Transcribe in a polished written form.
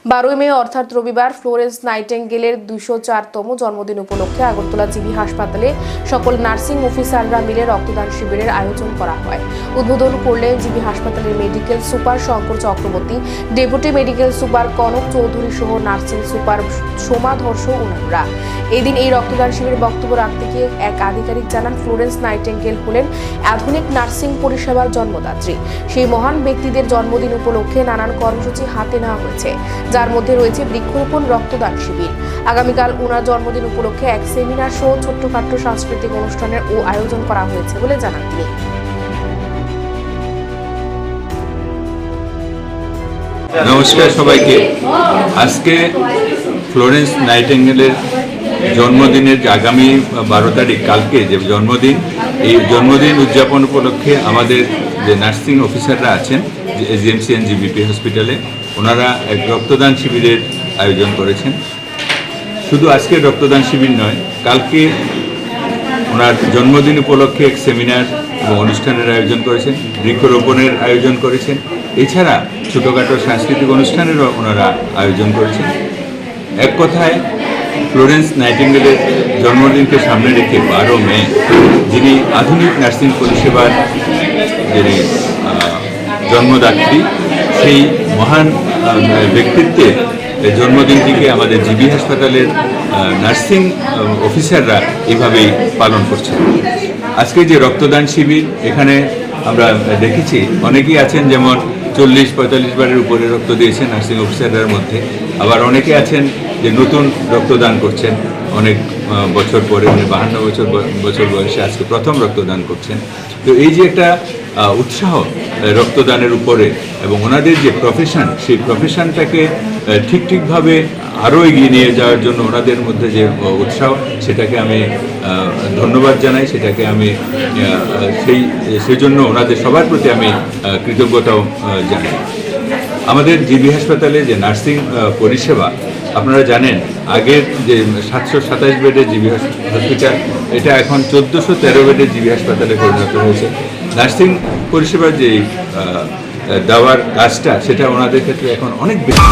12 মে অর্থাৎ রবিবার ফ্লোরেন্স নাইটেঙ্গেলের 204তম জন্মদিন উপলক্ষে আগরতলা জিবি হাসপাতালে সকল নার্সিং অফিসাররা মিলে রক্তদান শিবিরের আয়োজন করা হয়। উদ্বোধন করলেন জিবি হাসপাতালের medical super Shankar Chakraborty, deputy medical super Kanak Chowdhury সহ নার্সিং সুপার সোমা ধর্ষ অন্যরা। এদিন এই রক্তদান শিবিরে বক্তব্য রাখতে গিয়ে এক আধিকারিক জানান, ফ্লোরেন্স নাইটেঙ্গেল হলেন আধুনিক নার্সিং পরিষেবার জন্মদাত্রী। সেই মহান ব্যক্তিদের জন্মদিন উপলক্ষে নানান কর্মসূচি হাতে নেওয়া হয়েছে, যার মধ্যে রয়েছে বৃক্ষরোপণ, রক্তদান শিবির। আগামীকাল ওনার জন্মদিন উপলক্ষে এক সেমিনার সহ ছোট্টখাট্ট সাংস্কৃতিক অনুষ্ঠানের আয়োজন করা হয়েছে বলে জানান তিনি। নমস্কার সবাইকে। আজকে ফ্লোরেন্স নাইটেঙ্গেলের জন্মদিনের আগামী 12 তারিখ, কালকে যে জন্মদিন, এই জন্মদিন উদযাপন উপলক্ষে আমাদের যে নার্সিং অফিসাররা আছেন এজিএমসি এন্ড জিবিপি হসপিটালে, ওনারা এক রক্তদান শিবিরের আয়োজন করেছেন। শুধু আজকে রক্তদান শিবির নয়, কালকে ওনার জন্মদিন উপলক্ষে এক সেমিনার এবং অনুষ্ঠানের আয়োজন করেছেন, বৃক্ষরোপণের আয়োজন করেছেন। এছাড়া ছোটোখাটো সাংস্কৃতিক অনুষ্ঠানেরও ওনারা আয়োজন করেছেন। এক কথায় ফ্লোরেন্স নাইটেঙ্গেলের জন্মদিনকে সামনে রেখে 12 মে যিনি আধুনিক নার্সিং পরিষেবার যিনি জন্মদাত্রী, সেই মহান ব্যক্তিত্বের জন্মদিনটিকে আমাদের জিবি হাসপাতালের নার্সিং অফিসাররা এইভাবেই পালন করছেন। আজকে যে রক্তদান শিবির, এখানে আমরা দেখেছি অনেকেই আছেন, যেমন 40-45 বারের উপরে রক্ত দিয়েছেন নার্সিং অফিসারদের মধ্যে। আবার অনেকে আছেন যে নতুন রক্তদান করছেন অনেক বছর পরে, 52 বছর বয়সে আজকে প্রথম রক্তদান করছেন। তো এই যে একটা উৎসাহ রক্তদানের উপরে এবং ওনাদের যে প্রফেশন, সেই প্রফেশনটাকে ঠিকভাবে আরও এগিয়ে নিয়ে যাওয়ার জন্য ওনাদের মধ্যে যে উৎসাহ, সেটাকে আমি ধন্যবাদ জানাই। সেটাকে আমি সেই জন্য ওনাদের সবার প্রতি আমি কৃতজ্ঞতাও জানাই। আমাদের জিবি হাসপাতালে যে নার্সিং পরিষেবা, আপনারা জানেন আগের যে 727 বেডের জিবি হসপিটাল, এটা এখন 1413 বেডের জিবি হাসপাতালে পরিণত হয়েছে। নার্সিং পরিষেবার যে দেওয়ার কাজটা, সেটা ওনাদের ক্ষেত্রে এখন অনেক বেশি।